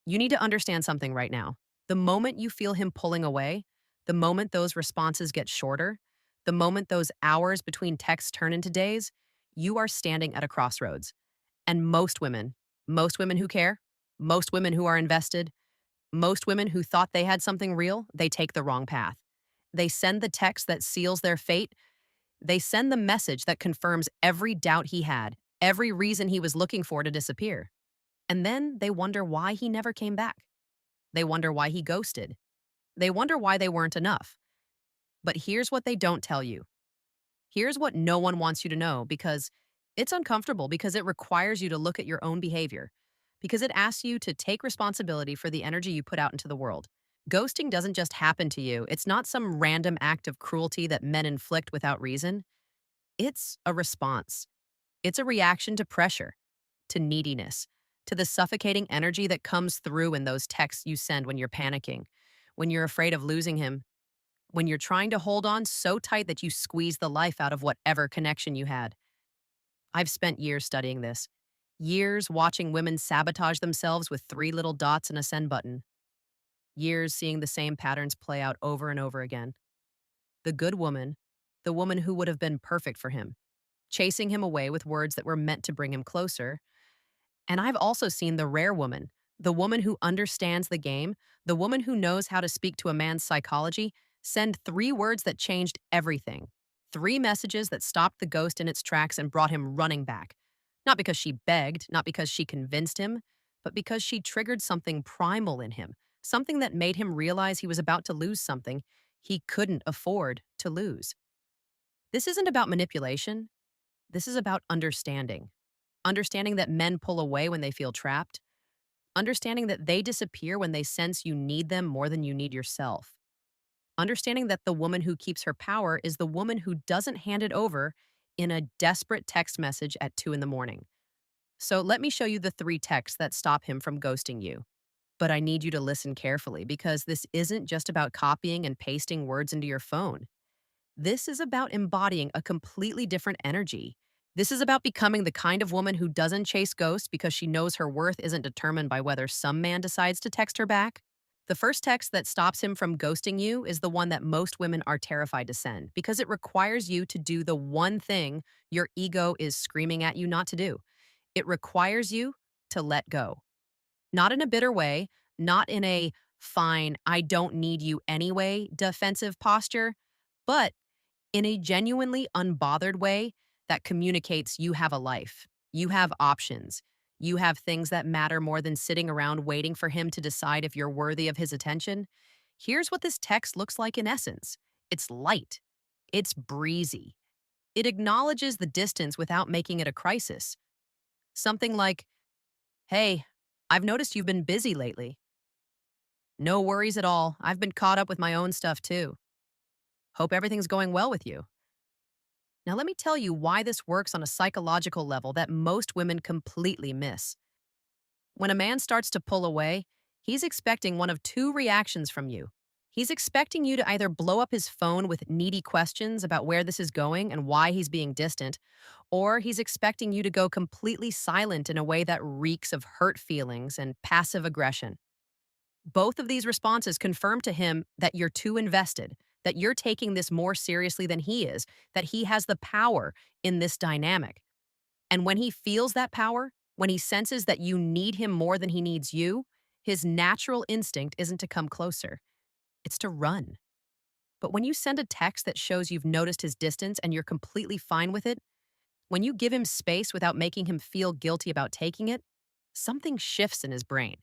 You need to understand something right now. The moment you feel him pulling away, the moment those responses get shorter, the moment those hours between texts turn into days, you are standing at a crossroads. And most women who care, most women who are invested, most women who thought they had something real, they take the wrong path. They send the text that seals their fate. They send the message that confirms every doubt he had, every reason he was looking for to disappear. And then they wonder why he never came back. They wonder why he ghosted. They wonder why they weren't enough. But here's what they don't tell you. Here's what no one wants you to know because it's uncomfortable, because it requires you to look at your own behavior, because it asks you to take responsibility for the energy you put out into the world. Ghosting doesn't just happen to you. It's not some random act of cruelty that men inflict without reason. It's a response. It's a reaction to pressure, to neediness, to the suffocating energy that comes through in those texts you send when you're panicking, when you're afraid of losing him, when you're trying to hold on so tight that you squeeze the life out of whatever connection you had. I've spent years studying this, years watching women sabotage themselves with three little dots and a send button, years seeing the same patterns play out over and over again. The good woman, the woman who would have been perfect for him, chasing him away with words that were meant to bring him closer. And I've also seen the rare woman, the woman who understands the game, the woman who knows how to speak to a man's psychology, send three words that changed everything. Three messages that stopped the ghost in its tracks and brought him running back. Not because she begged, not because she convinced him, but because she triggered something primal in him, something that made him realize he was about to lose something he couldn't afford to lose. This isn't about manipulation. This is about understanding. Understanding that men pull away when they feel trapped. Understanding that they disappear when they sense you need them more than you need yourself. Understanding that the woman who keeps her power is the woman who doesn't hand it over in a desperate text message at 2 in the morning. So let me show you the three texts that stop him from ghosting you. But I need you to listen carefully because this isn't just about copying and pasting words into your phone. This is about embodying a completely different energy. This is about becoming the kind of woman who doesn't chase ghosts because she knows her worth isn't determined by whether some man decides to text her back. The first text that stops him from ghosting you is the one that most women are terrified to send because it requires you to do the one thing your ego is screaming at you not to do. It requires you to let go. Not in a bitter way, not in a fine, I don't need you anyway defensive posture, but in a genuinely unbothered way that communicates you have a life, you have options, you have things that matter more than sitting around waiting for him to decide if you're worthy of his attention. Here's what this text looks like in essence. It's light, it's breezy, it acknowledges the distance without making it a crisis. Something like, hey, I've noticed you've been busy lately. No worries at all. I've been caught up with my own stuff too. Hope everything's going well with you. Now, let me tell you why this works on a psychological level that most women completely miss. When a man starts to pull away, he's expecting one of two reactions from you. He's expecting you to either blow up his phone with needy questions about where this is going and why he's being distant, or he's expecting you to go completely silent in a way that reeks of hurt feelings and passive aggression. Both of these responses confirm to him that you're too invested, that you're taking this more seriously than he is, that he has the power in this dynamic. And when he feels that power, when he senses that you need him more than he needs you, his natural instinct isn't to come closer, it's to run. But when you send a text that shows you've noticed his distance and you're completely fine with it, when you give him space without making him feel guilty about taking it, something shifts in his brain.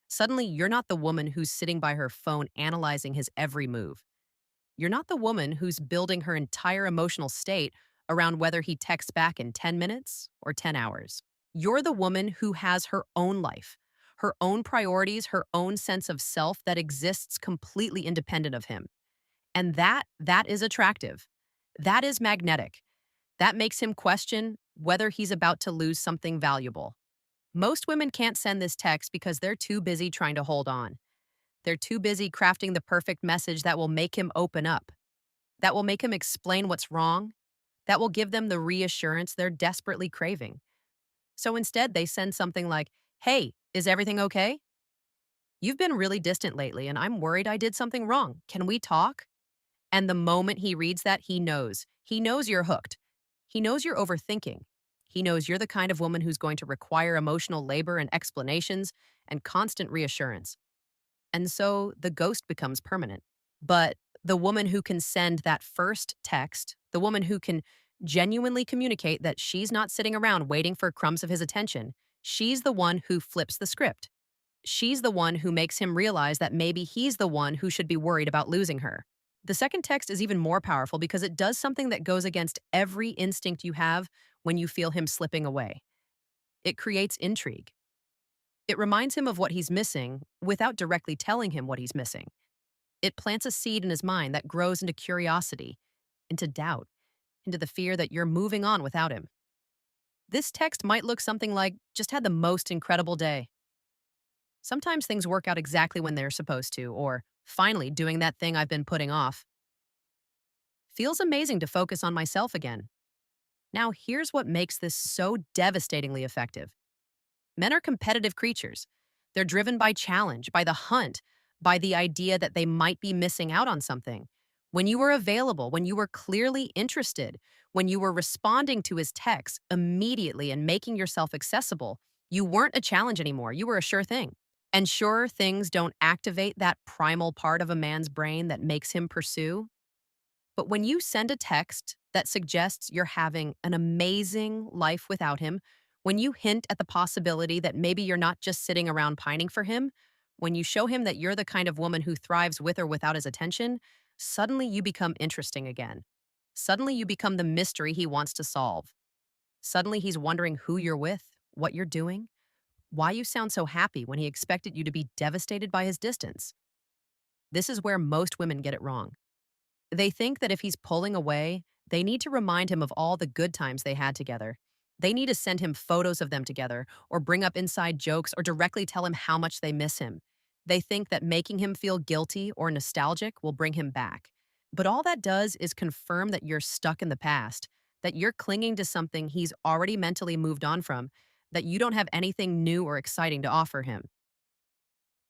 Suddenly, you're not the woman who's sitting by her phone analyzing his every move. You're not the woman who's building her entire emotional state around whether he texts back in 10 minutes or 10 hours. You're the woman who has her own life, her own priorities, her own sense of self that exists completely independent of him. And that is attractive. That is magnetic. That makes him question whether he's about to lose something valuable. Most women can't send this text because they're too busy trying to hold on. They're too busy crafting the perfect message that will make him open up, that will make him explain what's wrong, that will give them the reassurance they're desperately craving. So instead, they send something like, hey, is everything okay? You've been really distant lately, and I'm worried I did something wrong. Can we talk? And the moment he reads that, he knows. He knows you're hooked. He knows you're overthinking. He knows you're the kind of woman who's going to require emotional labor and explanations and constant reassurance. And so the ghost becomes permanent. But the woman who can send that first text, the woman who can genuinely communicate that she's not sitting around waiting for crumbs of his attention, she's the one who flips the script. She's the one who makes him realize that maybe he's the one who should be worried about losing her. The second text is even more powerful because it does something that goes against every instinct you have when you feel him slipping away. It creates intrigue. It reminds him of what he's missing without directly telling him what he's missing. It plants a seed in his mind that grows into curiosity, into doubt, into the fear that you're moving on without him. This text might look something like, just had the most incredible day. Sometimes things work out exactly when they're supposed to, or finally doing that thing I've been putting off. Feels amazing to focus on myself again. Now, here's what makes this so devastatingly effective. Men are competitive creatures. They're driven by challenge, by the hunt, by the idea that they might be missing out on something. When you were available, when you were clearly interested, when you were responding to his texts immediately and making yourself accessible, you weren't a challenge anymore. You were a sure thing. And sure things don't activate that primal part of a man's brain that makes him pursue. But when you send a text that suggests you're having an amazing life without him, when you hint at the possibility that maybe you're not just sitting around pining for him, when you show him that you're the kind of woman who thrives with or without his attention, suddenly you become interesting again. Suddenly you become the mystery he wants to solve. Suddenly he's wondering who you're with, what you're doing, why you sound so happy when he expected you to be devastated by his distance. This is where most women get it wrong. They think that if he's pulling away, they need to remind him of all the good times they had together. They need to send him photos of them together, or bring up inside jokes, or directly tell him how much they miss him. They think that making him feel guilty or nostalgic will bring him back. But all that does is confirm that you're stuck in the past, that you're clinging to something he's already mentally moved on from, that you don't have anything new or exciting to offer him.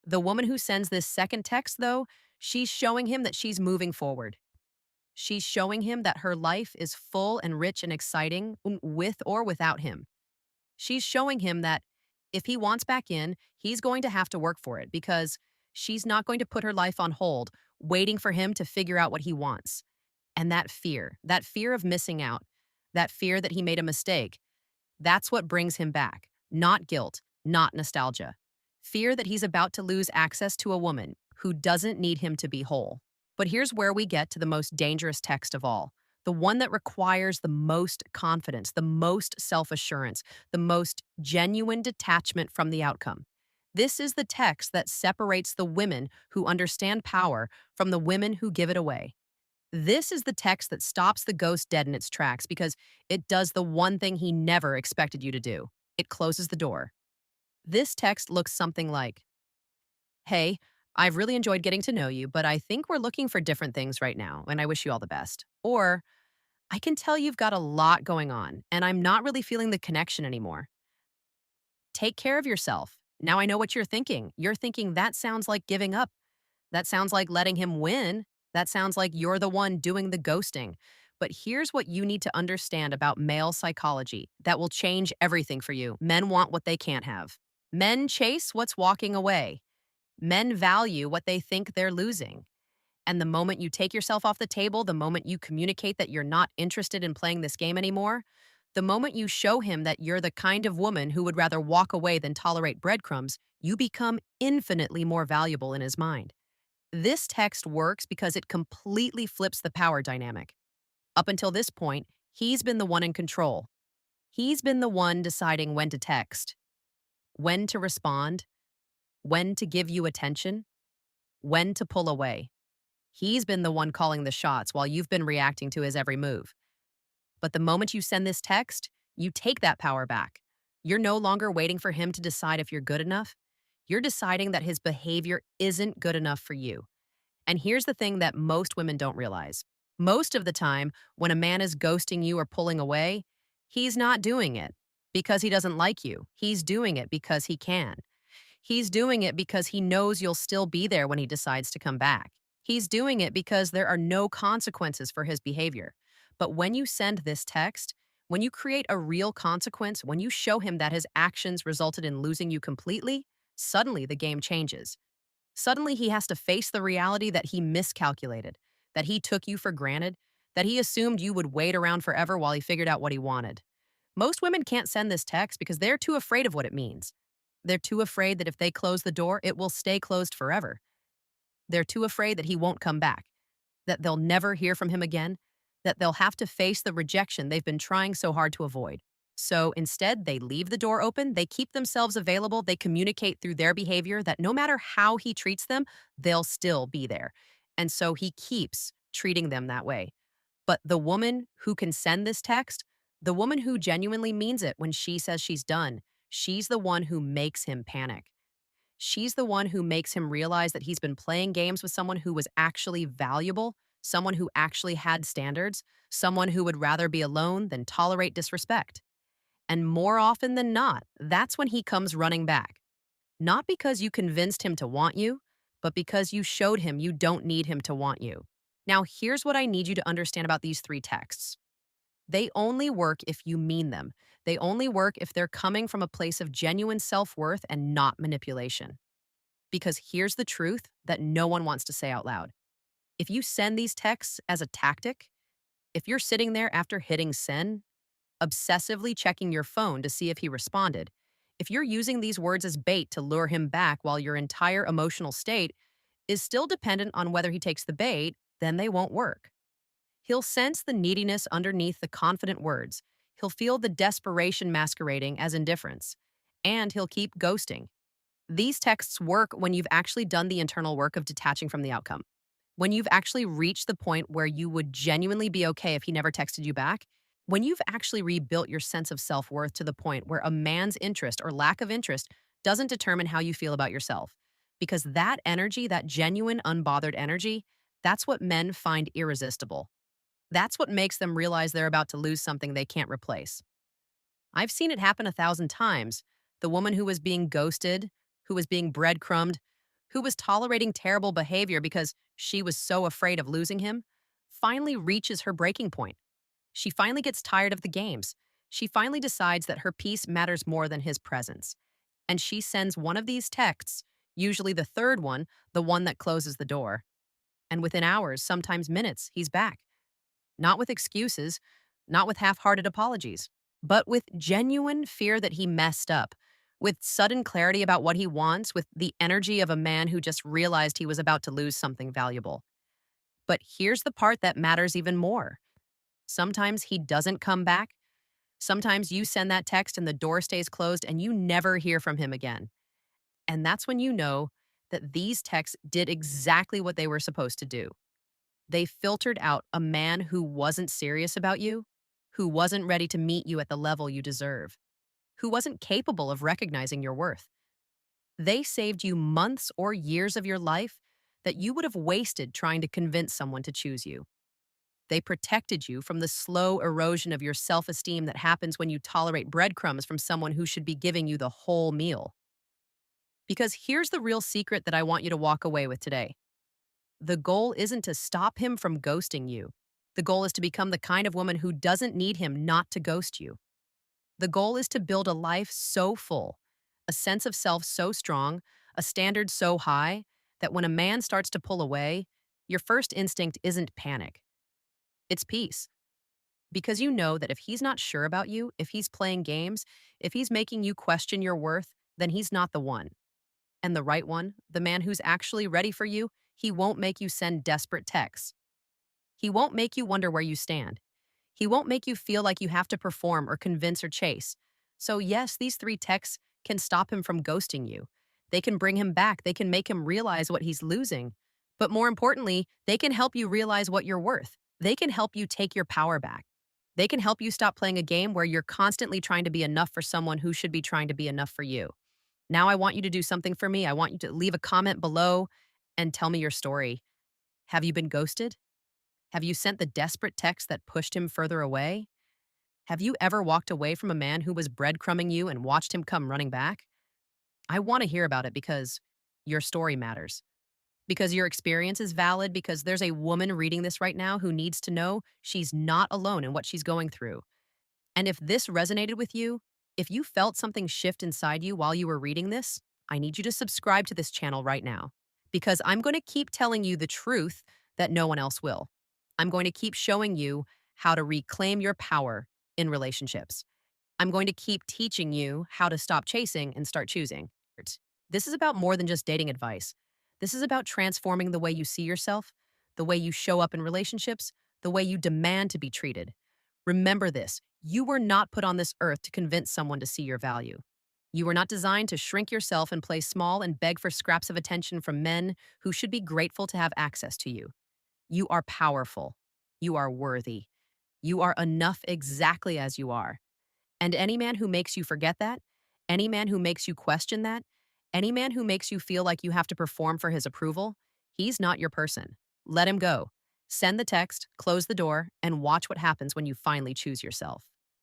The woman who sends this second text, though, she's showing him that she's moving forward. She's showing him that her life is full and rich and exciting with or without him. She's showing him that if he wants back in, he's going to have to work for it because she's not going to put her life on hold, waiting for him to figure out what he wants. And that fear of missing out, that fear that he made a mistake, that's what brings him back. Not guilt, not nostalgia. Fear that he's about to lose access to a woman who doesn't need him to be whole. But here's where we get to the most dangerous text of all, the one that requires the most confidence, the most self-assurance, the most genuine detachment from the outcome. This is the text that separates the women who understand power from the women who give it away. This is the text that stops the ghost dead in its tracks because it does the one thing he never expected you to do. It closes the door. This text looks something like, "Hey, I've really enjoyed getting to know you, but I think we're looking for different things right now, and I wish you all the best." Or, "I can tell you've got a lot going on, and I'm not really feeling the connection anymore. Take care of yourself. Now I know what you're thinking. You're thinking that sounds like giving up. That sounds like letting him win. That sounds like you're the one doing the ghosting. But here's what you need to understand about male psychology that will change everything for you. Men want what they can't have. Men chase what's walking away. Men value what they think they're losing. And the moment you take yourself off the table, the moment you communicate that you're not interested in playing this game anymore, the moment you show him that you're the kind of woman who would rather walk away than tolerate breadcrumbs, you become infinitely more valuable in his mind. This text works because it completely flips the power dynamic. Up until this point, he's been the one in control. He's been the one deciding when to text, when to respond, when to give you attention, when to pull away. He's been the one calling the shots while you've been reacting to his every move. But the moment you send this text, you take that power back. You're no longer waiting for him to decide if you're good enough. You're deciding that his behavior isn't good enough for you. And here's the thing that most women don't realize. Most of the time, when a man is ghosting you or pulling away, he's not doing it because he doesn't like you. He's doing it because he can. He's doing it because he knows you'll still be there when he decides to come back. He's doing it because there are no consequences for his behavior. But when you send this text, when you create a real consequence, when you show him that his actions resulted in losing you completely, suddenly the game changes. Suddenly he has to face the reality that he miscalculated, that he took you for granted, that he assumed you would wait around forever while he figured out what he wanted. Most women can't send this text because they're too afraid of what it means. They're too afraid that if they close the door, it will stay closed forever. They're too afraid that he won't come back, that they'll never hear from him again, that they'll have to face the rejection they've been trying so hard to avoid. So instead, they leave the door open, they keep themselves available, they communicate through their behavior that no matter how he treats them, they'll still be there. And so he keeps treating them that way. But the woman who can send this text, the woman who genuinely means it when she says she's done, she's the one who makes him panic. She's the one who makes him realize that he's been playing games with someone who was actually valuable, someone who actually had standards, someone who would rather be alone than tolerate disrespect. And more often than not, that's when he comes running back. Not because you convinced him to want you, but because you showed him you don't need him to want you. Now, here's what I need you to understand about these three texts. They only work if you mean them. They only work if they're coming from a place of genuine self-worth and not manipulation. Because here's the truth that no one wants to say out loud. If you send these texts as a tactic, if you're sitting there after hitting send, obsessively checking your phone to see if he responded, if you're using these words as bait to lure him back while your entire emotional state is still dependent on whether he takes the bait, then they won't work. He'll sense the neediness underneath the confident words. He'll feel the desperation masquerading as indifference. And he'll keep ghosting. These texts work when you've actually done the internal work of detaching from the outcome. When you've actually reached the point where you would genuinely be okay if he never texted you back. When you've actually rebuilt your sense of self-worth to the point where a man's interest or lack of interest doesn't determine how you feel about yourself. Because that energy, that genuine, unbothered energy, that's what men find irresistible. That's what makes them realize they're about to lose something they can't replace. I've seen it happen 1,000 times. The woman who was being ghosted, who was being breadcrumbed, who was tolerating terrible behavior because she was so afraid of losing him, finally reaches her breaking point. She finally gets tired of the games. She finally decides that her peace matters more than his presence. And she sends one of these texts, usually the third one, the one that closes the door. And within hours, sometimes minutes, he's back. Not with excuses, not with half-hearted apologies, but with genuine fear that he messed up, with sudden clarity about what he wants, with the energy of a man who just realized he was about to lose something valuable. But here's the part that matters even more. Sometimes he doesn't come back. Sometimes you send that text and the door stays closed and you never hear from him again. And that's when you know that these texts did exactly what they were supposed to do. They filtered out a man who wasn't serious about you, who wasn't ready to meet you at the level you deserve, who wasn't capable of recognizing your worth. They saved you months or years of your life that you would have wasted trying to convince someone to choose you. They protected you from the slow erosion of your self-esteem that happens when you tolerate breadcrumbs from someone who should be giving you the whole meal. Because here's the real secret that I want you to walk away with today. The goal isn't to stop him from ghosting you. The goal is to become the kind of woman who doesn't need him not to ghost you. The goal is to build a life so full, a sense of self so strong, a standard so high, that when a man starts to pull away, your first instinct isn't panic. It's peace. Because you know that if he's not sure about you, if he's playing games, if he's making you question your worth, then he's not the one. And the right one, the man who's actually ready for you, he won't make you send desperate texts. He won't make you wonder where you stand. He won't make you feel like you have to perform or convince or chase. So yes, these three texts can stop him from ghosting you. They can bring him back. They can make him realize what he's losing. But more importantly, they can help you realize what you're worth. They can help you take your power back. They can help you stop playing a game where you're constantly trying to be enough for someone who should be trying to be enough for you. Now I want you to do something for me. I want you to leave a comment below and tell me your story. Have you been ghosted? Have you sent the desperate text that pushed him further away? Have you ever walked away from a man who was breadcrumbing you and watched him come running back? I want to hear about it because your story matters, because your experience is valid, because there's a woman reading this right now who needs to know she's not alone in what she's going through. And if this resonated with you, if you felt something shift inside you while you were reading this, I need you to subscribe to this channel right now because I'm going to keep telling you the truth that no one else will. I'm going to keep showing you how to reclaim your power in relationships. I'm going to keep teaching you how to stop chasing and start choosing. This is about more than just dating advice. This is about transforming the way you see yourself, the way you show up in relationships, the way you demand to be treated. Remember this, you were not put on this earth to convince someone to see your value. You were not designed to shrink yourself and play small and beg for scraps of attention from men who should be grateful to have access to you. You are powerful. You are worthy. You are enough exactly as you are. And any man who makes you forget that, any man who makes you question that, any man who makes you feel like you have to perform for his approval, he's not your person. Let him go. Send the text, close the door, and watch what happens when you finally choose yourself.